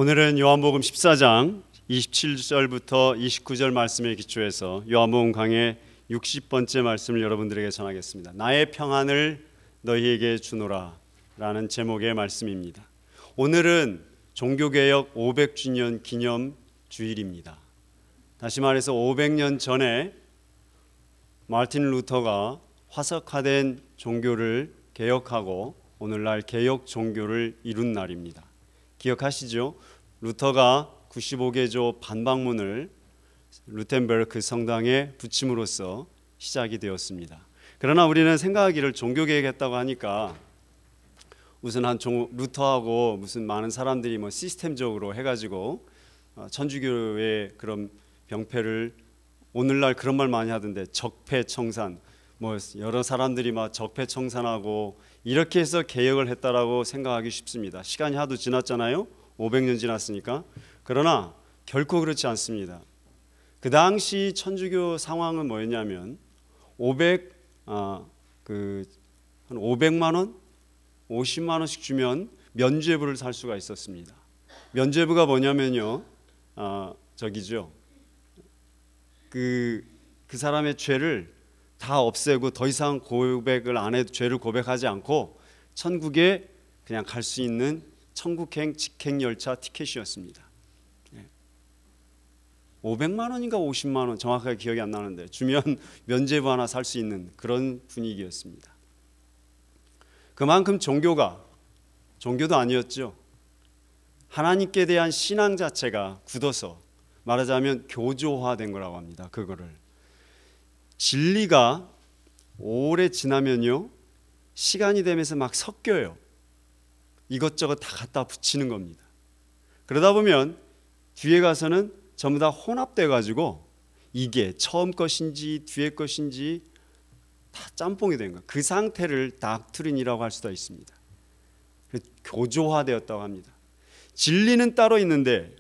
오늘은 요한복음 14장 27절부터 29절 말씀에 기초해서 요한복음 강의 60번째 말씀을 여러분들에게 전하겠습니다. 나의 평안을 너희에게 주노라 라는 제목의 말씀입니다. 오늘은 종교개혁 500주년 기념 주일입니다. 다시 말해서 500년 전에 마르틴 루터가 화석화된 종교를 개혁하고 오늘날 개혁 종교를 이룬 날입니다. 기억하시죠? 루터가 95개조 반박문을 루텐베르크 성당에 붙임으로써 시작이 되었습니다. 그러나 우리는 생각하기를 종교개혁했다고 하니까 우선 루터하고 무슨 많은 사람들이 시스템적으로 해가지고 천주교의 그런 병폐를 오늘날 그런 말 많이 하던데 적폐청산 여러 사람들이 막 적폐청산하고 이렇게 해서 개혁을 했다라고 생각하기 쉽습니다. 시간이 하도 지났잖아요. 500년 지났으니까. 그러나 결코 그렇지 않습니다. 그 당시 천주교 상황은 뭐였냐면 한 500만 원, 50만 원씩 주면 면죄부를 살 수가 있었습니다. 면죄부가 뭐냐면요, 그 사람의 죄를 다 없애고 더 이상 고백을 안 해도 죄를 고백하지 않고 천국에 그냥 갈 수 있는 천국행 직행열차 티켓이었습니다. 500만 원인가 50만 원 정확하게 기억이 안 나는데 주면 면죄부 하나 살 수 있는 그런 분위기였습니다. 그만큼 종교도 아니었죠. 하나님께 대한 신앙 자체가 굳어서 말하자면 교조화된 거라고 합니다. 그거를 진리가 오래 지나면요 시간이 되면서 막 섞여요. 이것저것 다 갖다 붙이는 겁니다. 그러다 보면 뒤에 가서는 전부 다 혼합돼 가지고 이게 처음 것인지 뒤에 것인지 다 짬뽕이 된 거예요. 그 상태를 닥트린이라고 할 수도 있습니다. 교조화되었다고 합니다. 진리는 따로 있는데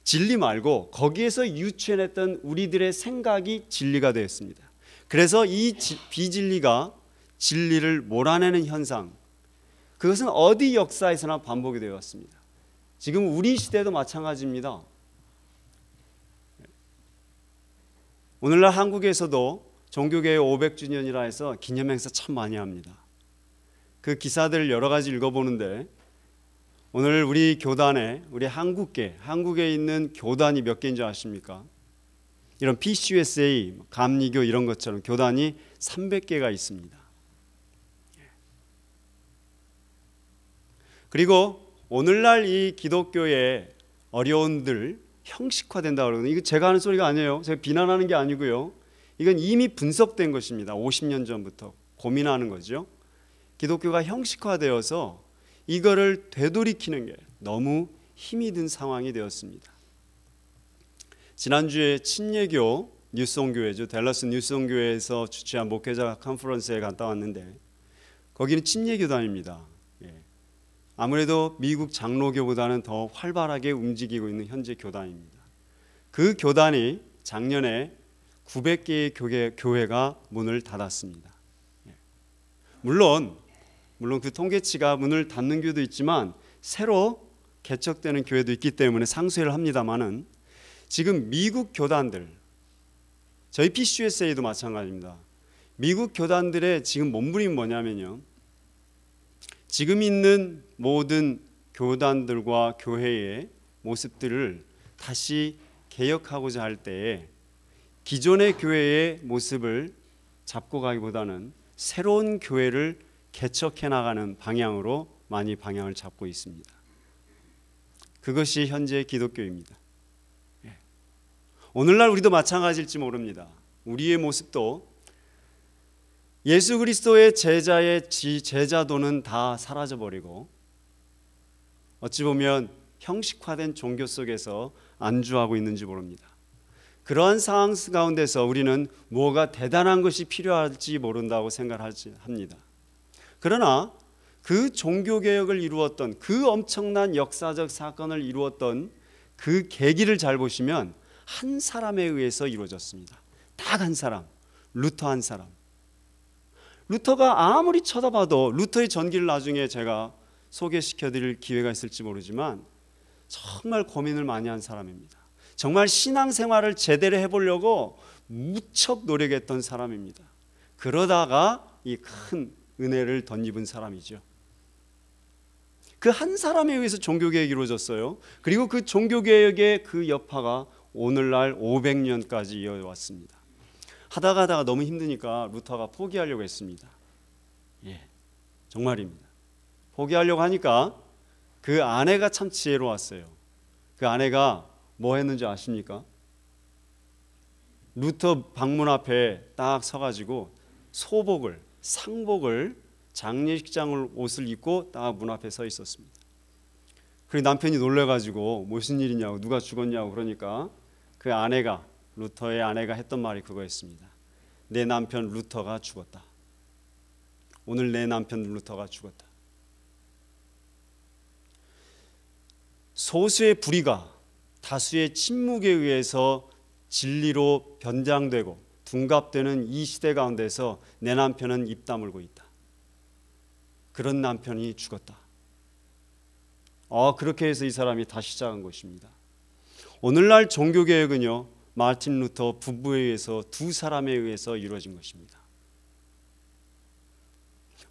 진리 말고 거기에서 유추해냈던 우리들의 생각이 진리가 되었습니다. 그래서 이 비진리가 진리를 몰아내는 현상, 그것은 어디 역사에서나 반복이 되어 왔습니다. 지금 우리 시대도 마찬가지입니다. 오늘날 한국에서도 종교개혁 500주년이라 해서 기념행사 참 많이 합니다. 그 기사들을 여러 가지 읽어보는데 오늘 우리 교단에 우리 한국에 있는 교단이 몇 개인 줄 아십니까? 이런 PCUSA, 감리교 이런 것처럼 교단이 300개가 있습니다. 그리고 오늘날 이 기독교의 어려움들 형식화된다고 그러거든요. 이거 제가 하는 소리가 아니에요. 제가 비난하는 게 아니고요. 이건 이미 분석된 것입니다. 50년 전부터 고민하는 거죠. 기독교가 형식화되어서 이거를 되돌이키는 게 너무 힘이 든 상황이 되었습니다. 지난주에 친예교 뉴송교회죠. 댈러스 뉴송교회에서 주최한 목회자 컨퍼런스에 갔다 왔는데 거기는 친예교단입니다. 아무래도 미국 장로교보다는 더 활발하게 움직이고 있는 현재 교단입니다. 그 교단이 작년에 900개의 교회가 문을 닫았습니다. 물론 그 통계치가 문을 닫는 교회도 있지만 새로 개척되는 교회도 있기 때문에 상쇄를 합니다만은 지금 미국 교단들, 저희 PCUSA도 마찬가지입니다. 미국 교단들의 지금 몸부림이 뭐냐면요, 지금 있는 모든 교단들과 교회의 모습들을 다시 개혁하고자 할 때에 기존의 교회의 모습을 잡고 가기보다는 새로운 교회를 개척해 나가는 방향으로 많이 방향을 잡고 있습니다. 그것이 현재 기독교입니다. 오늘날 우리도 마찬가지일지 모릅니다. 우리의 모습도 예수 그리스도의 제자의 제자도는 다 사라져버리고 어찌 보면 형식화된 종교 속에서 안주하고 있는지 모릅니다. 그러한 상황 가운데서 우리는 뭐가 대단한 것이 필요할지 모른다고 생각합니다. 그러나 그 종교개혁을 이루었던 그 엄청난 역사적 사건을 이루었던 그 계기를 잘 보시면 한 사람에 의해서 이루어졌습니다. 딱 한 사람, 루터 한 사람. 루터가 아무리 쳐다봐도 루터의 전기를 나중에 제가 소개시켜드릴 기회가 있을지 모르지만 정말 고민을 많이 한 사람입니다. 정말 신앙생활을 제대로 해보려고 무척 노력했던 사람입니다. 그러다가 이 큰 은혜를 덧입은 사람이죠. 그 한 사람에 의해서 종교개혁이 이루어졌어요. 그리고 그 종교개혁의 그 여파가 오늘날 500년까지 이어왔습니다. 하다가 너무 힘드니까 루터가 포기하려고 했습니다. 정말입니다. 포기하려고 하니까 그 아내가 참 지혜로웠어요. 그 아내가 뭐 했는지 아십니까? 루터 방문 앞에 딱 서가지고 소복을, 상복을, 장례식장을 옷을 입고 딱 문 앞에 서 있었습니다. 그리고 남편이 놀래가지고 무슨 일이냐고, 누가 죽었냐고 그러니까 그 아내가, 루터의 아내가 했던 말이 그거였습니다. 내 남편 루터가 죽었다. 오늘 내 남편 루터가 죽었다. 소수의 불의가 다수의 침묵에 의해서 진리로 변장되고 둔갑되는 이 시대 가운데서 내 남편은 입 다물고 있다. 그런 남편이 죽었다. 그렇게 해서 이 사람이 다시 시작한 것입니다. 오늘날 종교개혁은요, 마틴 루터 부부에 의해서, 두 사람에 의해서 이루어진 것입니다.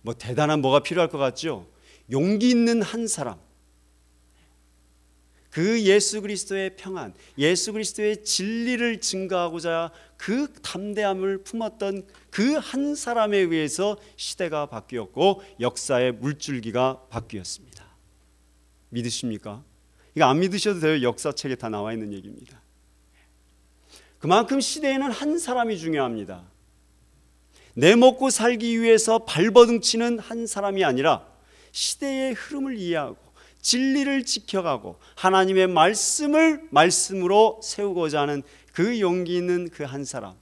뭐 대단한 뭐가 필요할 것 같죠? 용기 있는 한 사람, 그 예수 그리스도의 평안, 예수 그리스도의 진리를 증거하고자 그 담대함을 품었던 그 한 사람에 의해서 시대가 바뀌었고 역사의 물줄기가 바뀌었습니다. 믿으십니까? 이거 안 믿으셔도 돼요. 역사책에 다 나와 있는 얘기입니다. 그만큼 시대에는 한 사람이 중요합니다. 내 먹고 살기 위해서 발버둥치는 한 사람이 아니라 시대의 흐름을 이해하고 진리를 지켜가고 하나님의 말씀으로 세우고자 하는 그 용기 있는 그 한 사람,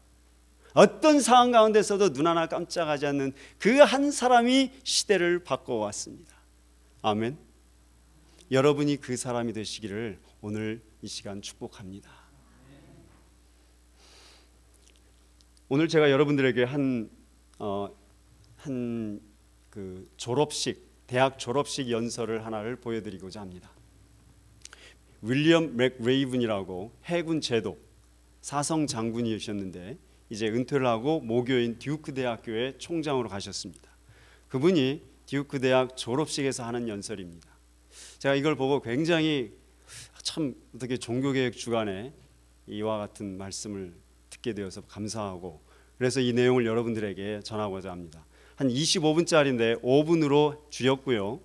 어떤 상황 가운데서도 눈 하나 깜짝하지 않는 그 한 사람이 시대를 바꿔왔습니다. 아멘. 여러분이 그 사람이 되시기를 오늘 이 시간 축복합니다. 오늘 제가 여러분들에게 그 대학 졸업식 연설을 하나를 보여드리고자 합니다. 윌리엄 맥레이븐이라고 해군 제독 사성 장군이셨는데 이제 은퇴를 하고 모교인 듀크 대학교의 총장으로 가셨습니다. 그분이 듀크 대학 졸업식에서 하는 연설입니다. 제가 이걸 보고 굉장히 참 어떻게 종교개혁 주간에 이와 같은 말씀을 듣게 되어서 감사하고, 그래서 이 내용을 여러분들에게 전하고자 합니다. 한 25분짜리인데 5분으로 줄였고요.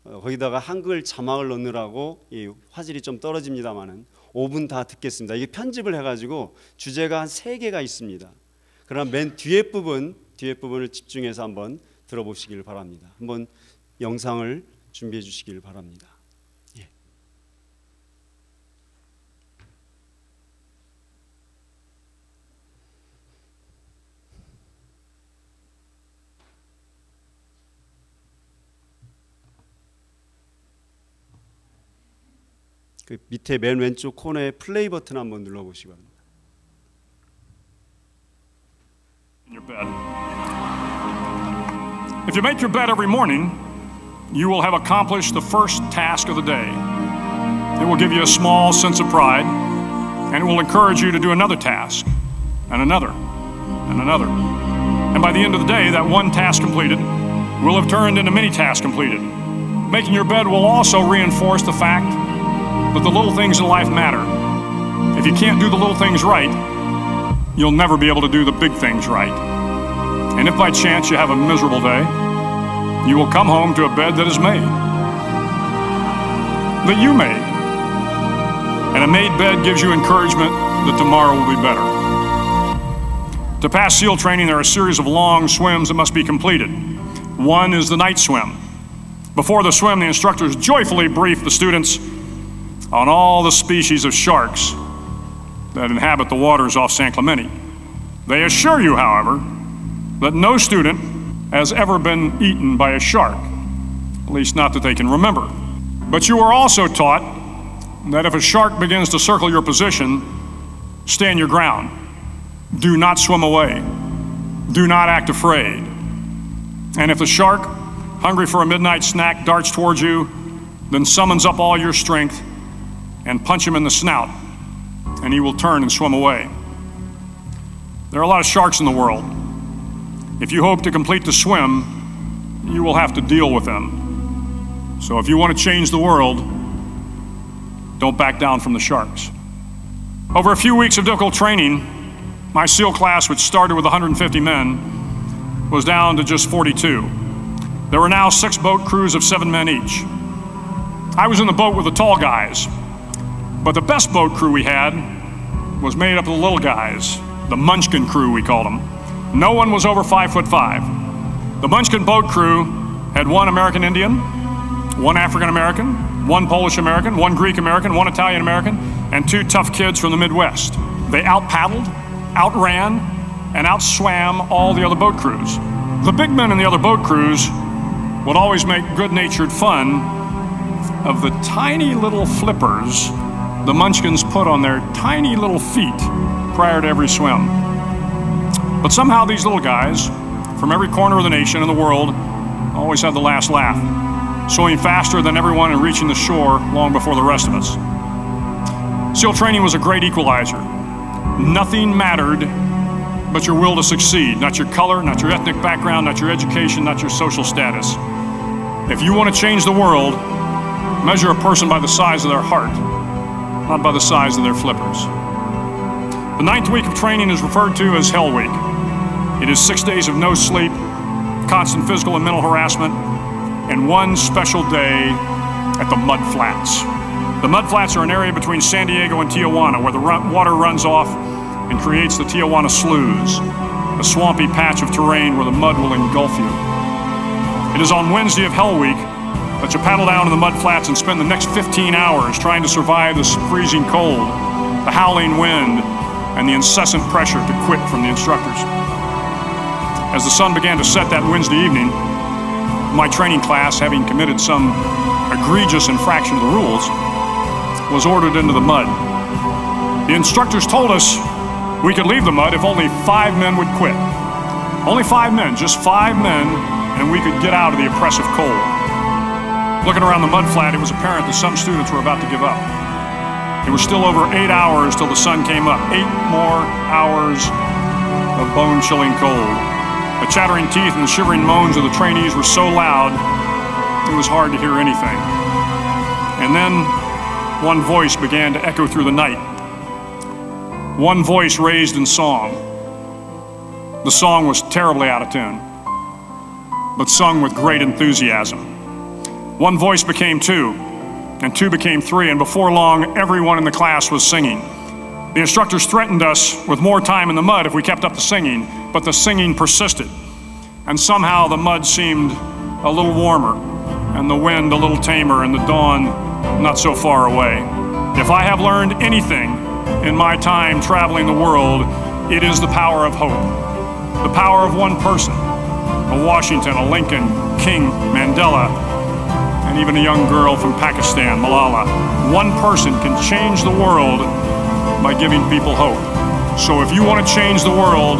거기다가 한글 자막을 넣느라고 이 화질이 좀 떨어집니다만은 5분 다 듣겠습니다. 이게 편집을 해가지고 주제가 한 3개가 있습니다. 그럼 맨 뒤에 부분을 집중해서 한번 들어보시길 바랍니다. 한번 영상을 준비해 주시길 바랍니다. 그 밑에 맨 왼쪽 코너에 플레이 버튼 한번 눌러보시기 바랍니다. In your bed. If you make your bed every morning, you will have accomplished the first task of the day. It will give you a small sense of pride, and it will encourage you to do another task, and another, and another. And by the end of the day, that one task completed will have turned into many tasks completed. Making your bed will also reinforce the fact that the little things in life matter. If you can't do the little things right, you'll never be able to do the big things right. And if by chance you have a miserable day, you will come home to a bed that is made, that you made. And a made bed gives you encouragement that tomorrow will be better. To pass SEAL training, there are a series of long swims that must be completed. One is the night swim. Before the swim, the instructors joyfully brief the students on all the species of sharks that inhabit the waters off San Clemente. They assure you, however, that no student has ever been eaten by a shark, at least not that they can remember. But you are also taught that if a shark begins to circle your position, stand your ground. Do not swim away. Do not act afraid. And if the shark, hungry for a midnight snack, darts towards you, then summons up all your strength and punch him in the snout, and he will turn and swim away. There are a lot of sharks in the world. If you hope to complete the swim, you will have to deal with them. So if you want to change the world, don't back down from the sharks. Over a few weeks of difficult training, my SEAL class, which started with 150 men, was down to just 42. There were now 6 boat crews of 7 men each. I was in the boat with the tall guys, but the best boat crew we had was made up of the little guys, the Munchkin crew, we called them. No one was over 5'5". The Munchkin boat crew had 1 American Indian, 1 African American, 1 Polish American, 1 Greek American, 1 Italian American, and 2 tough kids from the Midwest. They out-paddled, outran, and outswam all the other boat crews. The big men in the other boat crews would always make good-natured fun of the tiny little flippers the Munchkins put on their tiny little feet prior to every swim. But somehow these little guys from every corner of the nation and the world always had the last laugh, swimming faster than everyone and reaching the shore long before the rest of us. SEAL training was a great equalizer. Nothing mattered but your will to succeed, not your color, not your ethnic background, not your education, not your social status. If you want to change the world, measure a person by the size of their heart, not by the size of their flippers. The 9th week of training is referred to as Hell Week. It is 6 days of no sleep, constant physical and mental harassment, and 1 special day at the Mud Flats. The Mud Flats are an area between San Diego and Tijuana where the water runs off and creates the Tijuana Sloughs, a swampy patch of terrain where the mud will engulf you. It is on Wednesday of Hell Week that you paddle down to the Mud Flats and spend the next 15 hours trying to survive the freezing cold, the howling wind, and the incessant pressure to quit from the instructors. As the sun began to set that Wednesday evening, my training class, having committed some egregious infraction of the rules, was ordered into the mud. The instructors told us we could leave the mud if only 5 men would quit. Only 5 men, just 5 men, and we could get out of the oppressive cold. Looking around the mud flat, it was apparent that some students were about to give up. It was still over 8 hours till the sun came up. 8 more hours of bone-chilling cold. The chattering teeth and the shivering moans of the trainees were so loud, it was hard to hear anything. And then one voice began to echo through the night. One voice raised in song. The song was terribly out of tune, but sung with great enthusiasm. One voice became 2, and 2 became 3, and before long, everyone in the class was singing. The instructors threatened us with more time in the mud if we kept up the singing, but the singing persisted. And somehow the mud seemed a little warmer, and the wind a little tamer, and the dawn not so far away. If I have learned anything in my time traveling the world, it is the power of hope. The power of one person, a Washington, a Lincoln, King, Mandela, and even a young girl from Pakistan, Malala. One person can change the world by giving people hope. So if you want to change the world,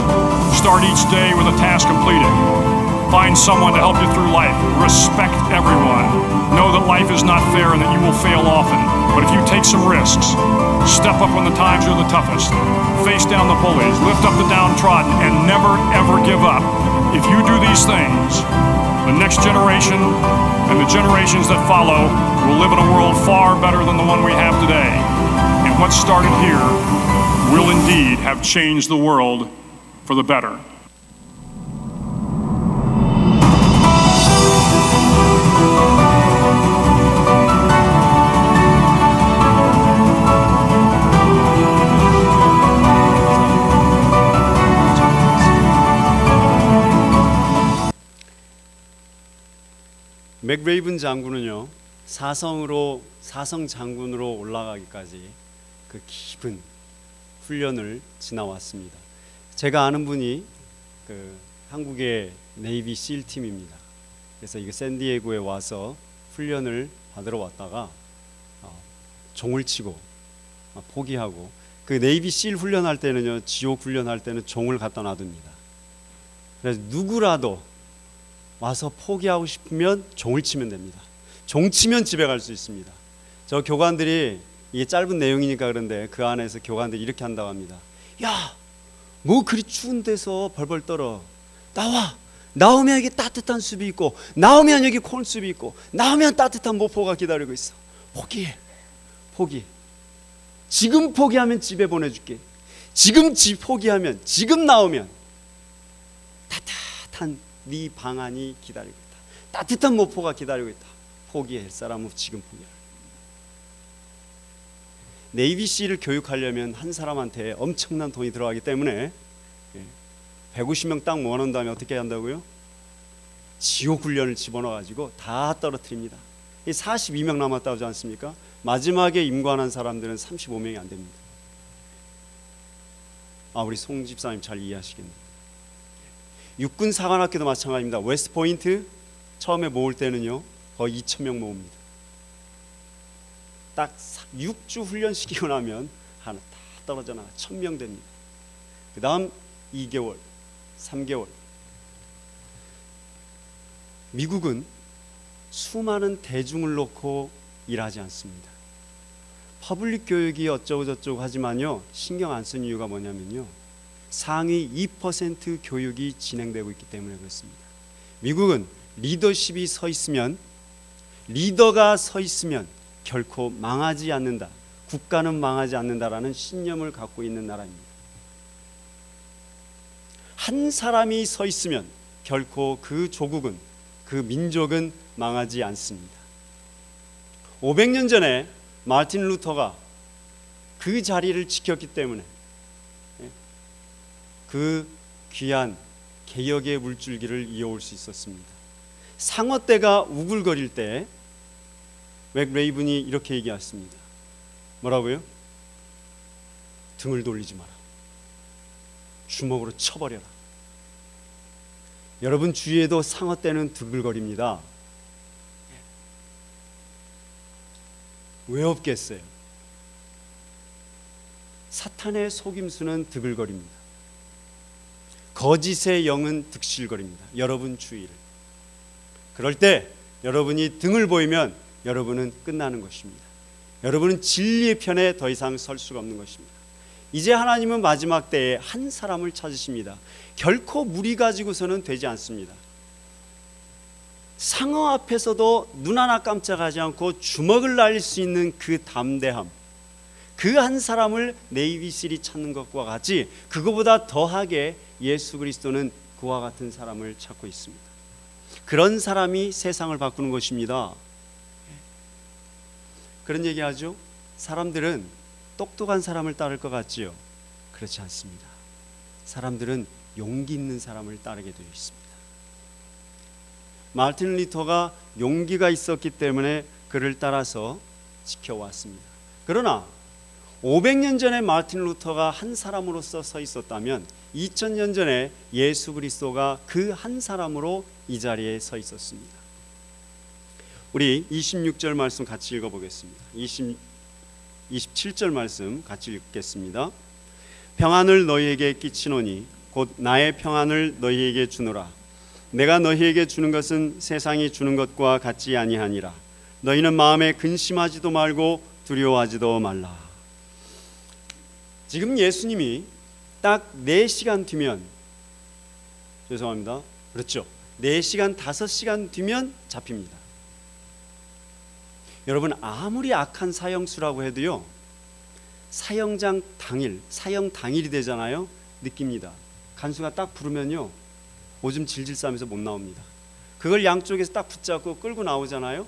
start each day with a task completed. Find someone to help you through life. Respect everyone. Know that life is not fair and that you will fail often. But if you take some risks, step up when the times are the toughest, face down the bullies, lift up the downtrodden, and never ever give up. If you do these things, the next generation and the generations that follow will live in a world far better than the one we have today. And what started here will indeed have changed the world for the better. 맥레이븐 장군은요, 사성 장군으로 올라가기까지 그 깊은 훈련을 지나왔습니다. 제가 아는 분이 그 한국의 네이비 실 팀입니다. 그래서 이게 샌디에고에 와서 훈련을 받으러 왔다가 종을 치고 포기하고, 그 네이비 실 훈련할 때는요, 지옥 훈련할 때는 종을 갖다 놔둡니다. 그래서 누구라도 와서 포기하고 싶으면 종을 치면 됩니다. 종 치면 집에 갈 수 있습니다. 저 교관들이 이게 짧은 내용이니까 그런데 그 안에서 교관들이 이렇게 한다고 합니다. 야, 뭐 그리 추운 데서 벌벌 떨어. 나와. 나오면 여기 따뜻한 숲이 있고, 나오면 여기 콘숲이 있고, 나오면 따뜻한 모포가 기다리고 있어. 포기해. 포기해. 지금 포기하면 집에 보내줄게. 지금 포기하면, 지금 나오면 따뜻한 네 방안이 기다리고 있다. 따뜻한 모포가 기다리고 있다. 포기할 사람은 지금 포기하라. 네이비실을 교육하려면 한 사람한테 엄청난 돈이 들어가기 때문에 150명 딱 모아놓은 다음에 어떻게 한다고요? 지옥 훈련을 집어넣어가지고 다 떨어뜨립니다. 42명 남았다고 하지 않습니까? 마지막에 임관한 사람들은 35명이 안 됩니다. 우리 송 집사님 잘 이해하시겠네요. 육군 사관학교도 마찬가지입니다. 웨스트포인트 처음에 모을 때는요 거의 2,000명 모읍니다. 딱 6주 훈련시키고 나면 하나 다 떨어져 나가 1,000명 됩니다. 그 다음 2개월 3개월. 미국은 수많은 대중을 놓고 일하지 않습니다. 퍼블릭 교육이 어쩌고 저쩌고 하지만요 신경 안 쓰는 이유가 뭐냐면요 상위 2% 교육이 진행되고 있기 때문에 그렇습니다. 미국은 리더십이 서 있으면, 리더가 서 있으면 결코 망하지 않는다, 국가는 망하지 않는다라는 신념을 갖고 있는 나라입니다. 한 사람이 서 있으면 결코 그 조국은, 그 민족은 망하지 않습니다. 500년 전에 마틴 루터가 그 자리를 지켰기 때문에 그 귀한 개혁의 물줄기를 이어올 수 있었습니다. 상어떼가 우글거릴 때 맥레이븐이 이렇게 얘기했습니다. 뭐라고요? 등을 돌리지 마라. 주먹으로 쳐버려라. 여러분 주위에도 상어떼는 드글거립니다. 왜 없겠어요? 사탄의 속임수는 드글거립니다. 거짓의 영은 득실거립니다. 여러분 주위를. 그럴 때 여러분이 등을 보이면 여러분은 끝나는 것입니다. 여러분은 진리의 편에 더 이상 설 수가 없는 것입니다. 이제 하나님은 마지막 때에 한 사람을 찾으십니다. 결코 무리 가지고서는 되지 않습니다. 상어 앞에서도 눈 하나 깜짝하지 않고 주먹을 날릴 수 있는 그 담대함, 그 한 사람을 네이비실이 찾는 것과 같이 그거보다 더하게 예수 그리스도는 그와 같은 사람을 찾고 있습니다. 그런 사람이 세상을 바꾸는 것입니다. 그런 얘기하죠. 사람들은 똑똑한 사람을 따를 것 같지요? 그렇지 않습니다. 사람들은 용기 있는 사람을 따르게 되어 있습니다. 마틴 루터가 용기가 있었기 때문에 그를 따라서 지켜왔습니다. 그러나 500년 전에 마틴 루터가 한 사람으로서 서 있었다면 2000년 전에 예수 그리스도가 그 한 사람으로 이 자리에 서 있었습니다. 우리 26절 말씀 같이 읽어보겠습니다. 27절 말씀 같이 읽겠습니다. 평안을 너희에게 끼치노니 곧 나의 평안을 너희에게 주노라. 내가 너희에게 주는 것은 세상이 주는 것과 같지 아니하니라. 너희는 마음에 근심하지도 말고 두려워하지도 말라. 지금 예수님이 딱 4시간 뒤면, 죄송합니다, 그렇죠, 4시간 5시간 뒤면 잡힙니다. 여러분 아무리 악한 사형수라고 해도요 사형장 당일, 사형 당일이 되잖아요. 느낍니다. 간수가 딱 부르면요 오줌 질질 싸면서 못 나옵니다. 그걸 양쪽에서 딱 붙잡고 끌고 나오잖아요.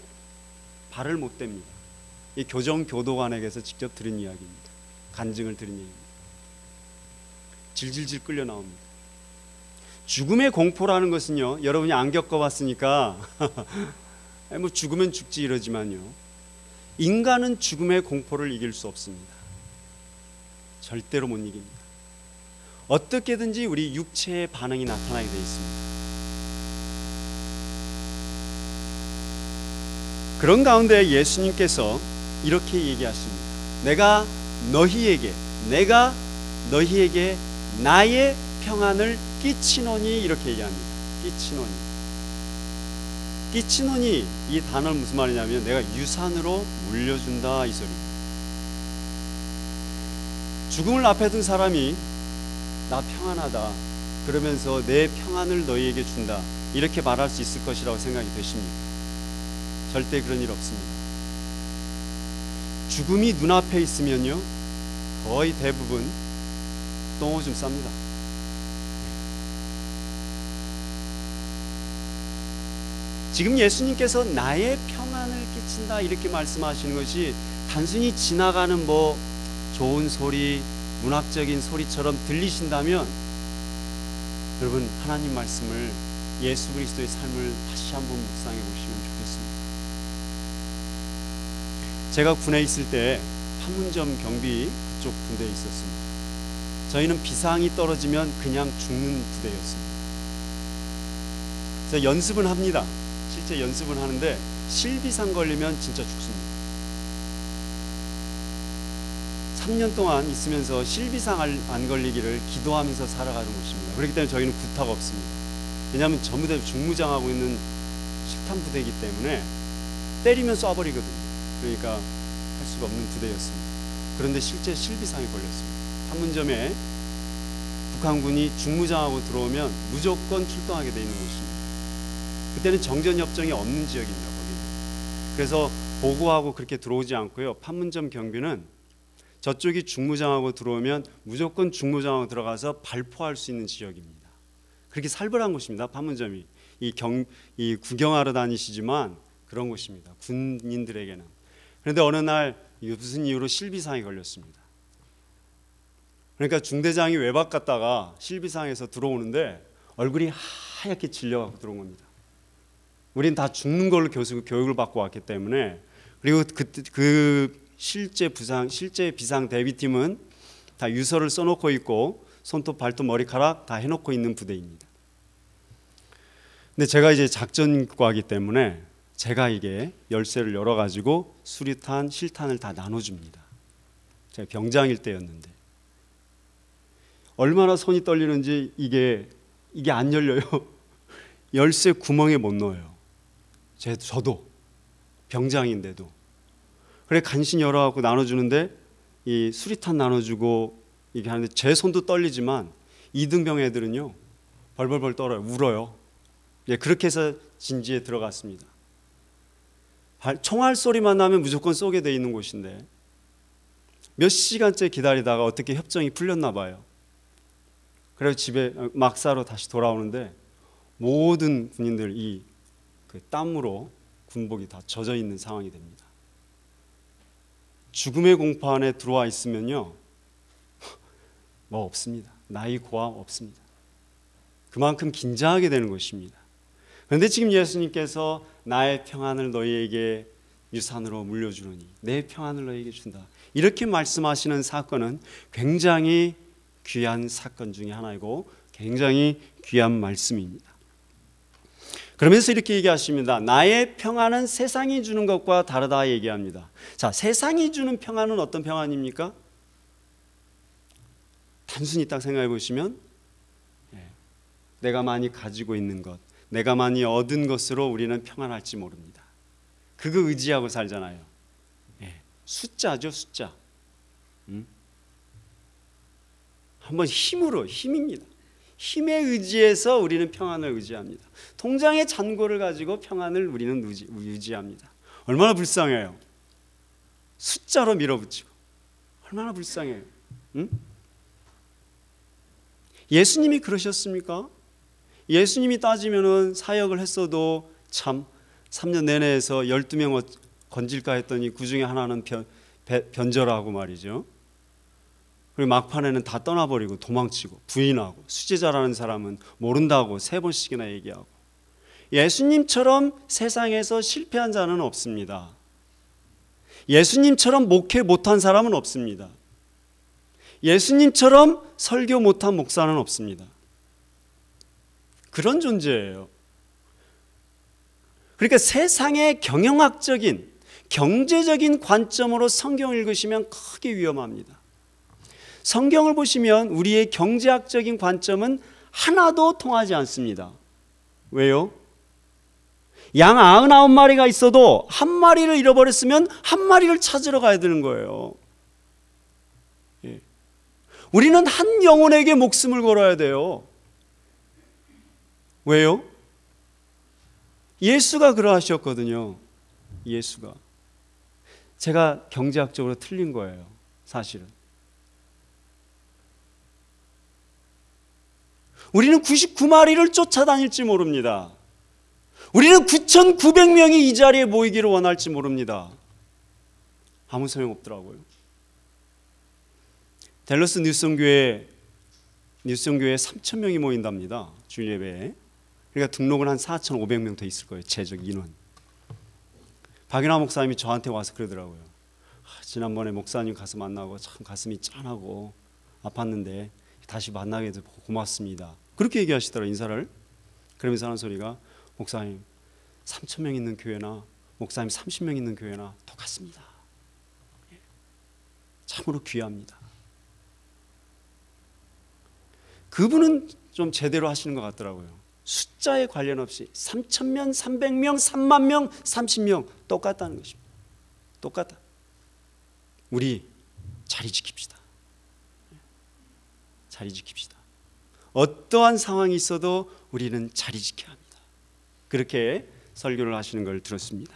발을 못 댑니다. 이 교정교도관에게서 직접 들은 이야기입니다. 간증을 들은 얘기입니다. 질질질 끌려 나옵니다. 죽음의 공포라는 것은요 여러분이 안 겪어봤으니까 뭐 죽으면 죽지 이러지만요 인간은 죽음의 공포를 이길 수 없습니다. 절대로 못 이깁니다. 어떻게든지 우리 육체의 반응이 나타나게 되어 있습니다. 그런 가운데 예수님께서 이렇게 얘기하십니다. 내가 너희에게 나의 평안을 끼치노니, 이렇게 얘기합니다. 끼치노니 이 단어는 무슨 말이냐면 내가 유산으로 물려준다 이 소리입니다. 죽음을 앞에 둔 사람이 나 평안하다 그러면서 내 평안을 너희에게 준다 이렇게 말할 수 있을 것이라고 생각이 되십니까? 절대 그런 일 없습니다. 죽음이 눈앞에 있으면요 거의 대부분 똥오줌 쌉니다. 지금 예수님께서 나의 평안을 끼친다 이렇게 말씀하시는 것이 단순히 지나가는 뭐 좋은 소리, 문학적인 소리처럼 들리신다면 여러분 하나님 말씀을 예수 그리스도의 삶을 다시 한번 묵상해 보시면 좋겠습니다. 제가 군에 있을 때 판문점 경비 그쪽 부대에 있었습니다. 저희는 비상이 떨어지면 그냥 죽는 부대였습니다. 그래서 연습은 합니다. 실제 연습은 하는데 실비상 걸리면 진짜 죽습니다. 3년 동안 있으면서 실비상 안 걸리기를 기도하면서 살아가는 것입니다. 그렇기 때문에 저희는 구타가 없습니다. 왜냐하면 전부대 중무장하고 있는 실탄 부대이기 때문에 때리면 쏴버리거든요. 그러니까 할 수가 없는 부대였습니다. 그런데 실제 실비상에 걸렸습니다. 판문점에 북한군이 중무장하고 들어오면 무조건 출동하게 돼 있는 곳입니다. 그때는 정전협정이 없는 지역입니다. 거기는. 그래서 보고하고 그렇게 들어오지 않고요. 판문점 경비는 저쪽이 중무장하고 들어오면 무조건 중무장하고 들어가서 발포할 수 있는 지역입니다. 그렇게 살벌한 곳입니다. 판문점이 이 구경하러 다니시지만 그런 곳입니다. 군인들에게는. 그런데 어느 날 무슨 이유로 실비상에 걸렸습니다. 그러니까 중대장이 외박 갔다가 실비상에서 들어오는데 얼굴이 하얗게 질려갖고 들어온 겁니다. 우린 다 죽는 걸로 교육을 받고 왔기 때문에. 그리고 그 실제 비상 대비팀은 다 유서를 써놓고 있고 손톱, 발톱, 머리카락 다 해놓고 있는 부대입니다. 근데 제가 이제 작전과이기 때문에 제가 이게 열쇠를 열어가지고 수류탄, 실탄을 다 나눠줍니다. 제가 병장일 때였는데 얼마나 손이 떨리는지 이게 안 열려요. 열쇠 구멍에 못 넣어요. 저도 병장인데도. 그래 간신히 열어갖고 나눠주는데 이 수리탄 나눠주고 이게 하는데 제 손도 떨리지만 2등병 애들은요 벌벌벌 떨어요. 울어요. 예, 그렇게 해서 진지에 들어갔습니다. 총알 소리만 나면 무조건 쏘게 돼 있는 곳인데 몇 시간째 기다리다가 어떻게 협정이 풀렸나 봐요. 그래서 집에 막사로 다시 돌아오는데 모든 군인들 그 땀으로 군복이 다 젖어 있는 상황이 됩니다. 죽음의 공포 안에 들어와 있으면요 뭐 없습니다. 나이 고아 없습니다. 그만큼 긴장하게 되는 것입니다. 그런데 지금 예수님께서 나의 평안을 너희에게 유산으로 물려주노니 내 평안을 너희에게 준다 이렇게 말씀하시는 사건은 굉장히 귀한 사건 중에 하나이고 굉장히 귀한 말씀입니다. 그러면서 이렇게 얘기하십니다. 나의 평안은 세상이 주는 것과 다르다 얘기합니다. 자, 세상이 주는 평안은 어떤 평안입니까? 단순히 딱 생각해 보시면 내가 많이 가지고 있는 것, 내가 많이 얻은 것으로 우리는 평안할지 모릅니다. 그거 의지하고 살잖아요. 숫자죠, 숫자. 한번 힘입니다. 힘에 의지해서 우리는 평안을 의지합니다. 통장의 잔고를 가지고 평안을 우리는 유지합니다. 얼마나 불쌍해요. 숫자로 밀어붙이고 얼마나 불쌍해요. 응? 예수님이 그러셨습니까? 예수님이 따지면은 사역을 했어도 참 3년 내내 해서 12명 건질까 했더니 그 중에 하나는 변절하고 말이죠. 그리고 막판에는 다 떠나버리고 도망치고 부인하고 수제자라는 사람은 모른다고 3번씩이나 얘기하고 예수님처럼 세상에서 실패한 자는 없습니다. 예수님처럼 목회 못한 사람은 없습니다. 예수님처럼 설교 못한 목사는 없습니다. 그런 존재예요. 그러니까 세상의 경영학적인 경제적인 관점으로 성경을 읽으시면 크게 위험합니다. 성경을 보시면 우리의 경제학적인 관점은 하나도 통하지 않습니다. 왜요? 양 99마리가 있어도 한 마리를 잃어버렸으면 한 마리를 찾으러 가야 되는 거예요. 우리는 한 영혼에게 목숨을 걸어야 돼요. 왜요? 예수가 그러하셨거든요. 예수가. 제가 경제학적으로 틀린 거예요, 사실은. 우리는 99마리를 쫓아다닐지 모릅니다. 우리는 9,900명이 이 자리에 모이기를 원할지 모릅니다. 아무 소용없더라고요. 댈러스 뉴성교회에 3,000명이 모인답니다, 주일 예배에. 그러니까 등록은 한 4,500명 더 있을 거예요, 최적 인원. 박윤아 목사님이 저한테 와서 그러더라고요. 지난번에 목사님 가서 만나고 참 가슴이 짠하고 아팠는데 다시 만나게 돼서 고맙습니다. 그렇게 얘기하시더라고요, 인사를. 그러면서 하는 소리가, 목사님 3,000명 있는 교회나 목사님 30명 있는 교회나 똑같습니다. 참으로 귀합니다. 그분은 좀 제대로 하시는 것 같더라고요. 숫자에 관련 없이 3,000명, 300명, 3만 명, 30명 똑같다는 것입니다. 똑같다. 우리 자리 지킵시다. 자리 지킵시다. 어떠한 상황이 있어도 우리는 자리 지켜야 합니다. 그렇게 설교를 하시는 걸 들었습니다.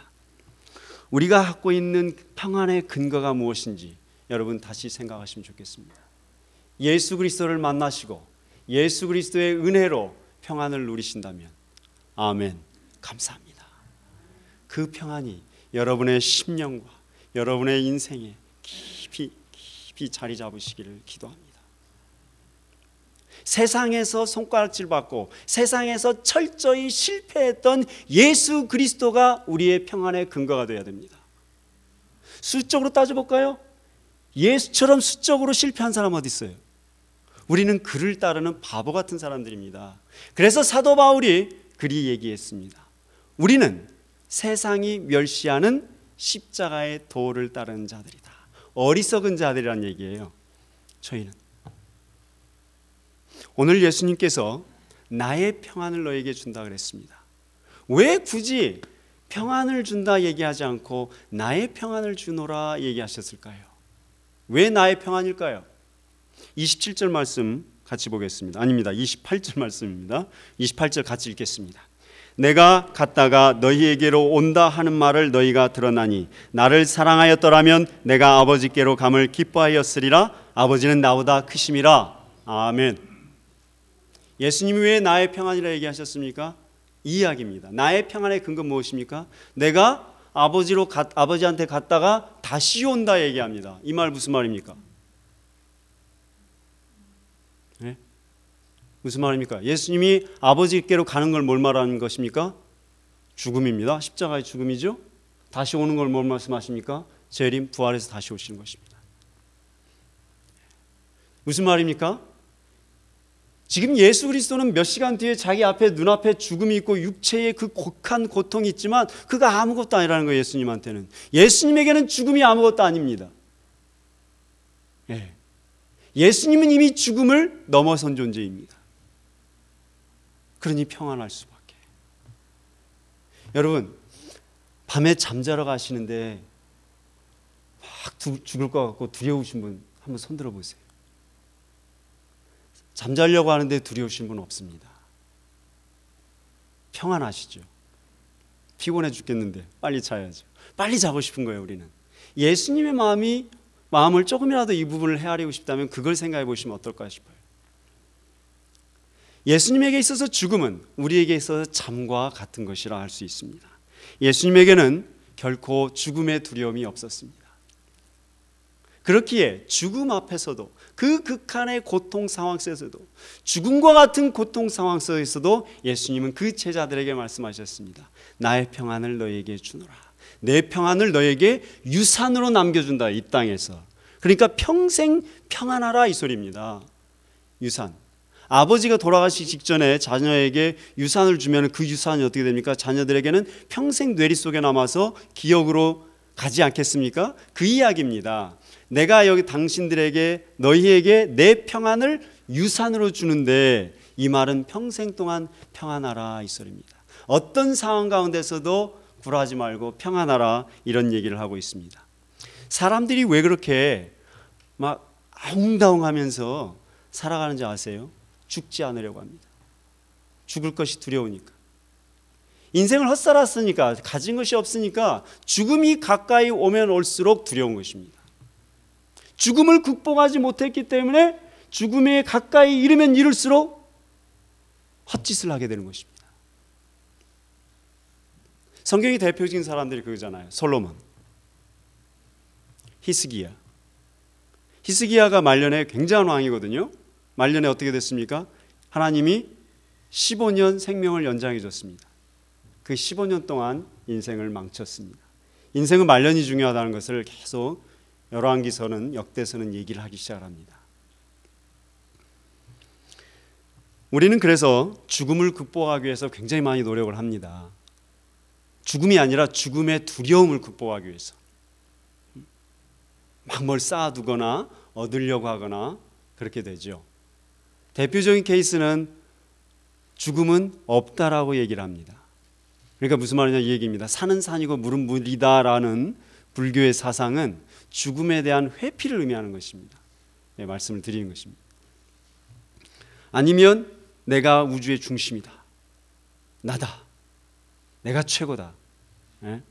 우리가 갖고 있는 평안의 근거가 무엇인지 여러분 다시 생각하시면 좋겠습니다. 예수 그리스도를 만나시고 예수 그리스도의 은혜로 평안을 누리신다면, 아멘, 감사합니다. 그 평안이 여러분의 심령과 여러분의 인생에 깊이 자리 잡으시기를 기도합니다. 세상에서 손가락질 받고 세상에서 철저히 실패했던 예수 그리스도가 우리의 평안의 근거가 되어야 됩니다. 수적으로 따져볼까요? 예수처럼 수적으로 실패한 사람 어디 있어요? 우리는 그를 따르는 바보 같은 사람들입니다. 그래서 사도 바울이 그리 얘기했습니다. 우리는 세상이 멸시하는 십자가의 도를 따르는 자들이다. 어리석은 자들이란 얘기예요. 저희는 오늘 예수님께서 나의 평안을 너에게 준다 그랬습니다. 왜 굳이 평안을 준다 얘기하지 않고 나의 평안을 주노라 얘기하셨을까요? 왜 나의 평안일까요? 27절 말씀 같이 보겠습니다. 아닙니다. 28절 말씀입니다. 28절 같이 읽겠습니다. 내가 갔다가 너희에게로 온다 하는 말을 너희가 들었나니 나를 사랑하였더라면 내가 아버지께로 감을 기뻐하였으리라. 아버지는 나보다 크심이라. 아멘. 예수님이 왜 나의 평안이라 얘기하셨습니까? 이 이야기입니다. 나의 평안의 근거 무엇입니까? 내가 아버지한테 갔다가 다시 온다 얘기합니다. 이 말 무슨 말입니까? 네? 무슨 말입니까? 예수님이 아버지께로 가는 걸 뭘 말하는 것입니까? 죽음입니다. 십자가의 죽음이죠. 다시 오는 걸 뭘 말씀하십니까? 재림, 부활해서 다시 오시는 것입니다. 무슨 말입니까? 지금 예수 그리스도는 몇 시간 뒤에 자기 앞에 눈앞에 죽음이 있고 육체의 그 곡한 고통이 있지만 그가 아무것도 아니라는 거예요. 예수님한테는. 예수님에게는 죽음이 아무것도 아닙니다. 예. 예수님은 이미 죽음을 넘어선 존재입니다. 그러니 평안할 수밖에. 여러분, 밤에 잠자러 가시는데 막 죽을 것 같고 두려우신 분 한번 손 들어 보세요. 잠자려고 하는데 두려우신 분 없습니다. 평안하시죠. 피곤해 죽겠는데 빨리 자야죠. 빨리 자고 싶은 거예요. 우리는 예수님의 마음을 조금이라도 이 부분을 헤아리고 싶다면 그걸 생각해 보시면 어떨까 싶어요. 예수님에게 있어서 죽음은 우리에게 있어서 잠과 같은 것이라 할 수 있습니다. 예수님에게는 결코 죽음의 두려움이 없었습니다. 그렇기에 죽음 앞에서도, 그 극한의 고통 상황 속에서도, 죽음과 같은 고통 상황 속에서도 예수님은 그 제자들에게 말씀하셨습니다. 나의 평안을 너에게 주노라. 내 평안을 너에게 유산으로 남겨준다. 이 땅에서. 그러니까 평생 평안하라 이 소리입니다. 유산. 아버지가 돌아가시기 직전에 자녀에게 유산을 주면 그 유산이 어떻게 됩니까? 자녀들에게는 평생 뇌리 속에 남아서 기억으로 가지 않겠습니까? 그 이야기입니다. 내가 여기 당신들에게, 너희에게 내 평안을 유산으로 주는데 이 말은 평생 동안 평안하라 이 소리입니다. 어떤 상황 가운데서도 굴하지 말고 평안하라 이런 얘기를 하고 있습니다. 사람들이 왜 그렇게 막 다웅다웅하면서 살아가는지 아세요? 죽지 않으려고 합니다. 죽을 것이 두려우니까. 인생을 헛살았으니까, 가진 것이 없으니까 죽음이 가까이 오면 올수록 두려운 것입니다. 죽음을 극복하지 못했기 때문에 죽음에 가까이 이르면 이를수록 헛짓을 하게 되는 것입니다. 성경의 대표적인 사람들이 그거잖아요. 솔로몬, 히스기야가 말년에 굉장한 왕이거든요. 말년에 어떻게 됐습니까? 하나님이 15년 생명을 연장해 줬습니다. 그 15년 동안 인생을 망쳤습니다. 인생은 말년이 중요하다는 것을 계속 열왕기서는, 역대서는 얘기를 하기 시작합니다. 우리는 그래서 죽음을 극복하기 위해서 굉장히 많이 노력을 합니다. 죽음이 아니라 죽음의 두려움을 극복하기 위해서 막 뭘 쌓아두거나 얻으려고 하거나 그렇게 되죠. 대표적인 케이스는 죽음은 없다라고 얘기를 합니다. 그러니까 무슨 말이냐 이 얘기입니다. 산은 산이고 물은 물이다라는 불교의 사상은 죽음에 대한 회피를 의미하는 것입니다. 네, 말씀을 드리는 것입니다. 아니면 내가 우주의 중심이다, 나다, 내가 최고다, 네?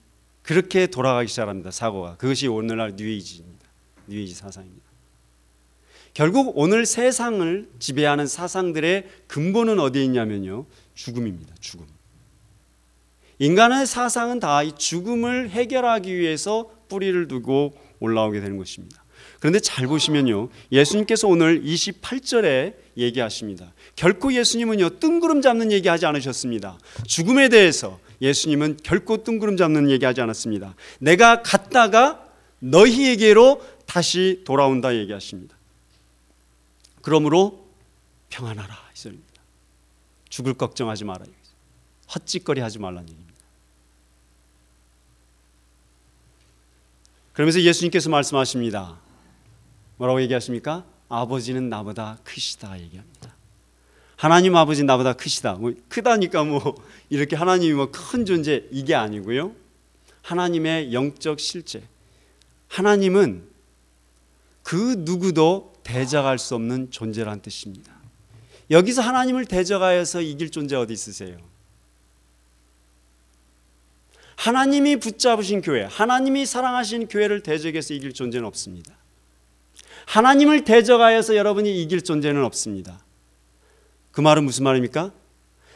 그렇게 돌아가기 시작합니다. 사고가. 그것이 오늘날 뉴에이지입니다. 뉴에이지 사상입니다. 결국 오늘 세상을 지배하는 사상들의 근본은 어디에 있냐면요, 죽음입니다. 죽음. 인간의 사상은 다 이 죽음을 해결하기 위해서 뿌리를 두고 올라오게 되는 것입니다. 그런데 잘 보시면요, 예수님께서 오늘 28절에 얘기하십니다. 결코 예수님은요 뜬구름 잡는 얘기하지 않으셨습니다. 죽음에 대해서 예수님은 결코 뜬구름 잡는 얘기하지 않았습니다. 내가 갔다가 너희에게로 다시 돌아온다 얘기하십니다. 그러므로 평안하라 이 소리입니다. 죽을 걱정하지 마라, 헛짓거리 하지 말라는 얘기입니다. 그러면서 예수님께서 말씀하십니다. 뭐라고 얘기하십니까? 아버지는 나보다 크시다 얘기합니다. 하나님 아버지 나보다 크시다. 크다니까 이렇게 하나님이 큰 존재 이게 아니고요. 하나님의 영적 실제. 하나님은 그 누구도 대적할 수 없는 존재란 뜻입니다. 여기서 하나님을 대적하여서 이길 존재 어디 있으세요? 하나님이 붙잡으신 교회, 하나님이 사랑하신 교회를 대적해서 이길 존재는 없습니다. 하나님을 대적하여서 여러분이 이길 존재는 없습니다. 그 말은 무슨 말입니까?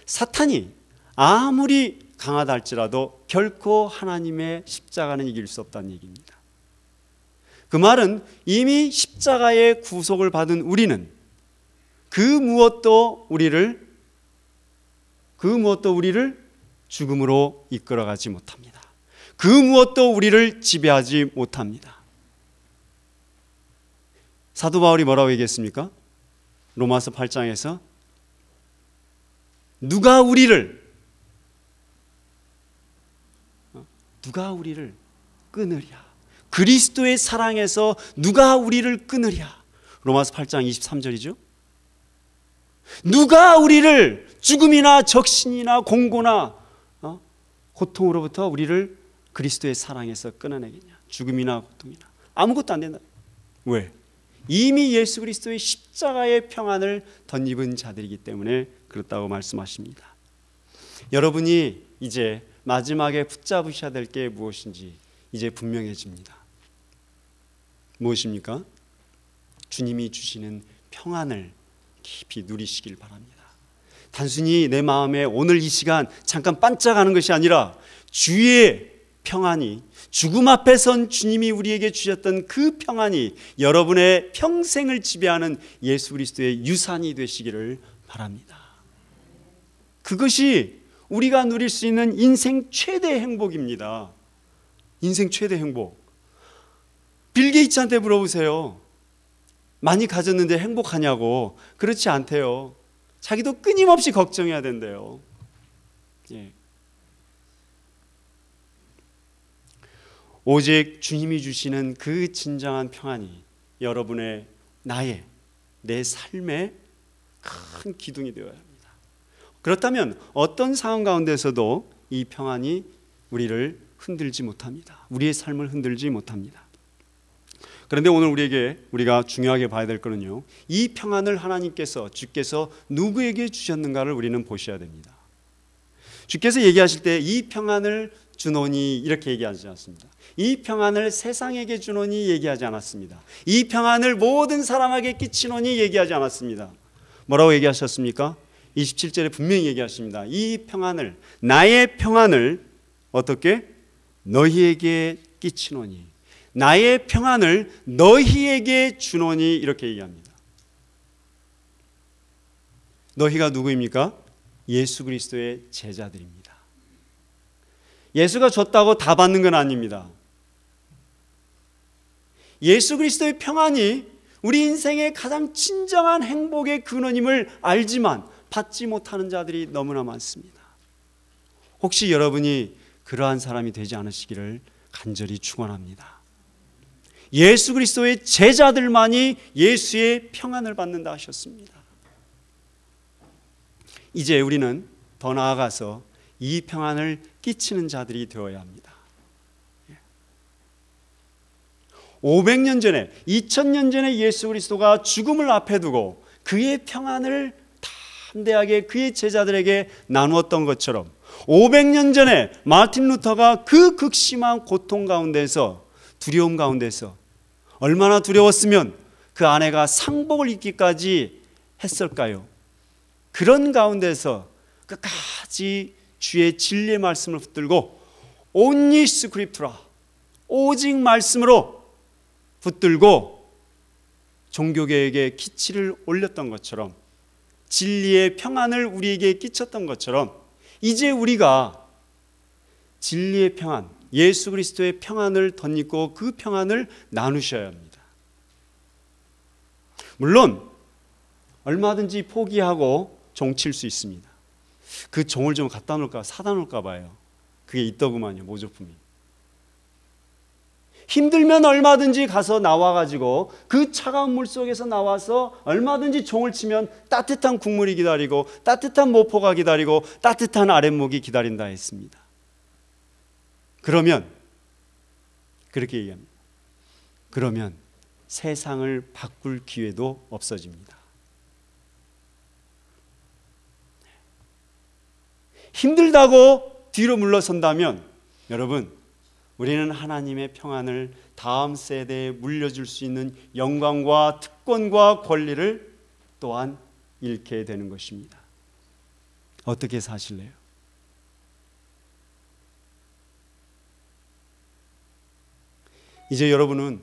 사탄이 아무리 강하다 할지라도 결코 하나님의 십자가는 이길 수 없다는 얘기입니다. 그 말은 이미 십자가의 구속을 받은 우리는 그 무엇도 우리를 죽음으로 이끌어가지 못합니다. 그 무엇도 우리를 지배하지 못합니다. 사도 바울이 뭐라고 얘기했습니까? 로마서 8장에서 누가 우리를 끊으랴. 그리스도의 사랑에서 누가 우리를 끊으랴. 로마서 8장 23절이죠. 누가 우리를 죽음이나 적신이나 공고나 고통으로부터 우리를 그리스도의 사랑에서 끊어내겠냐. 죽음이나 고통이나 아무것도 안 된다. 왜? 이미 예수 그리스도의 십자가의 평안을 덧입은 자들이기 때문에 그렇다고 말씀하십니다. 여러분이 이제 마지막에 붙잡으셔야 될 게 무엇인지 이제 분명해집니다. 무엇입니까? 주님이 주시는 평안을 깊이 누리시길 바랍니다. 단순히 내 마음에 오늘 이 시간 잠깐 반짝하는 것이 아니라 주의 평안이, 죽음 앞에 선 주님이 우리에게 주셨던 그 평안이 여러분의 평생을 지배하는 예수 그리스도의 유산이 되시기를 바랍니다. 그것이 우리가 누릴 수 있는 인생 최대 행복입니다. 인생 최대 행복. 빌 게이츠한테 물어보세요. 많이 가졌는데 행복하냐고. 그렇지 않대요. 자기도 끊임없이 걱정해야 된대요. 예. 오직 주님이 주시는 그 진정한 평안이 여러분의 내 삶의 큰 기둥이 되어야 합니다. 그렇다면 어떤 상황 가운데서도 이 평안이 우리를 흔들지 못합니다. 우리의 삶을 흔들지 못합니다. 그런데 오늘 우리가 중요하게 봐야 될 거는요, 이 평안을 주께서 누구에게 주셨는가를 우리는 보셔야 됩니다. 주께서 얘기하실 때 이 평안을 주노니 이렇게 얘기하지 않습니다. 이 평안을 세상에게 주노니 얘기하지 않았습니다. 이 평안을 모든 사람에게 끼치노니 얘기하지 않았습니다. 뭐라고 얘기하셨습니까? 27절에 분명히 얘기하십니다. 이 평안을, 나의 평안을 어떻게? 너희에게 끼치노니, 나의 평안을 너희에게 주노니 이렇게 얘기합니다. 너희가 누구입니까? 예수 그리스도의 제자들입니다. 예수가 줬다고 다 받는 건 아닙니다. 예수 그리스도의 평안이 우리 인생의 가장 진정한 행복의 근원임을 알지만 받지 못하는 자들이 너무나 많습니다. 혹시 여러분이 그러한 사람이 되지 않으시기를 간절히 축원합니다. 예수 그리스도의 제자들만이 예수의 평안을 받는다 하셨습니다. 이제 우리는 더 나아가서 이 평안을 끼치는 자들이 되어야 합니다. 500년 전에, 2000년 전에 예수 그리스도가 죽음을 앞에 두고 그의 평안을 담대하게 그의 제자들에게 나누었던 것처럼 500년 전에 마틴 루터가 그 극심한 고통 가운데서, 두려움 가운데서 얼마나 두려웠으면 그 아내가 상복을 입기까지 했을까요? 그런 가운데서 끝까지 주의 진리의 말씀을 붙들고 온리 스크립투라, 오직 말씀으로 붙들고 종교계에게 기치를 올렸던 것처럼, 진리의 평안을 우리에게 끼쳤던 것처럼 이제 우리가 진리의 평안, 예수 그리스도의 평안을 덧입고 그 평안을 나누셔야 합니다. 물론 얼마든지 포기하고 종칠 수 있습니다. 그 종을 좀 갖다 놓을까, 사다 놓을까 봐요. 그게 있더구만요, 모조품이. 힘들면 얼마든지 가서 나와가지고 그 차가운 물 속에서 나와서 얼마든지 종을 치면 따뜻한 국물이 기다리고 따뜻한 모포가 기다리고 따뜻한 아랫목이 기다린다 했습니다. 그러면 그렇게 얘기합니다. 그러면 세상을 바꿀 기회도 없어집니다. 힘들다고 뒤로 물러선다면 여러분, 우리는 하나님의 평안을 다음 세대에 물려줄 수 있는 영광과 특권과 권리를 또한 잃게 되는 것입니다. 어떻게 사실래요? 이제 여러분은,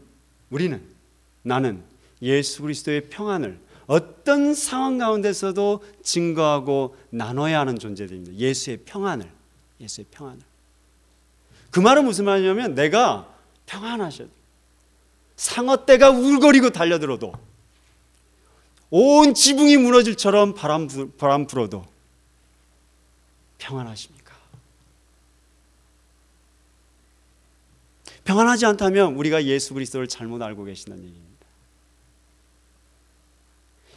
나는 예수 그리스도의 평안을 어떤 상황 가운데서도 증거하고 나눠야 하는 존재들입니다. 예수의 평안을. 그 말은 무슨 말이냐면 내가 평안하셔야 돼요. 상어떼가 울거리고 달려들어도, 온 지붕이 무너질처럼 바람 불어도 평안하십니까? 평안하지 않다면 우리가 예수 그리스도를 잘못 알고 계신다는 얘기입니다.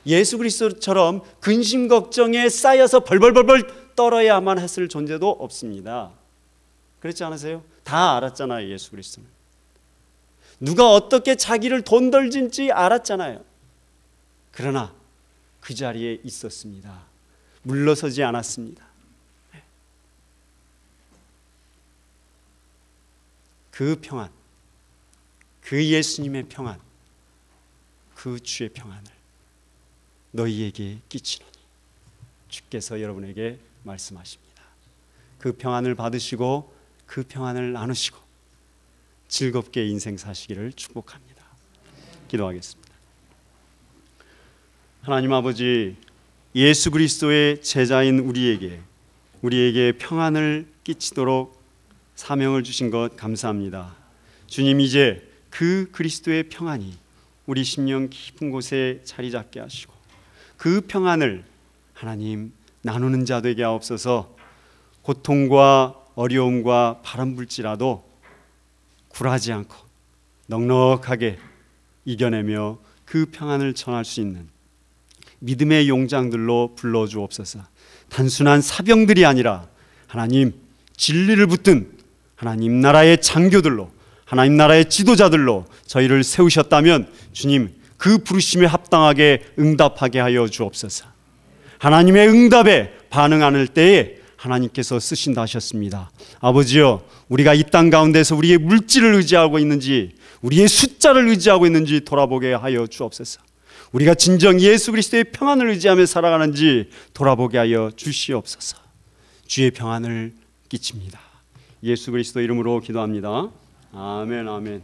예수 그리스도처럼 근심 걱정에 쌓여서 벌벌벌벌 떨어야만 했을 존재도 없습니다. 그렇지 않으세요? 다 알았잖아요, 예수 그리스도는. 누가 어떻게 자기를 돈 덜진지 알았잖아요. 그러나 그 자리에 있었습니다. 물러서지 않았습니다. 그 평안, 그 예수님의 평안, 그 주의 평안을 너희에게 끼치노니 주께서 여러분에게 말씀하십니다. 그 평안을 받으시고 그 평안을 나누시고 즐겁게 인생 사시기를 축복합니다. 기도하겠습니다. 하나님 아버지, 예수 그리스도의 제자인 우리에게 평안을 끼치도록 사명을 주신 것 감사합니다. 주님, 이제 그 그리스도의 평안이 우리 심령 깊은 곳에 자리 잡게 하시고 그 평안을 하나님 나누는 자 되게 하옵소서. 고통과 어려움과 바람 불지라도 굴하지 않고 넉넉하게 이겨내며 그 평안을 전할 수 있는 믿음의 용장들로 불러주옵소서. 단순한 사병들이 아니라 하나님 진리를 붙든 하나님 나라의 장교들로, 하나님 나라의 지도자들로 저희를 세우셨다면 주님 그 부르심에 합당하게 응답하게 하여 주옵소서. 하나님의 응답에 반응 않을 때에 하나님께서 쓰신다 하셨습니다. 아버지여, 우리가 이 땅 가운데서 우리의 물질을 의지하고 있는지 우리의 숫자를 의지하고 있는지 돌아보게 하여 주옵소서. 우리가 진정 예수 그리스도의 평안을 의지하며 살아가는지 돌아보게 하여 주시옵소서. 주의 평안을 끼칩니다. 예수 그리스도 이름으로 기도합니다. 아멘, 아멘.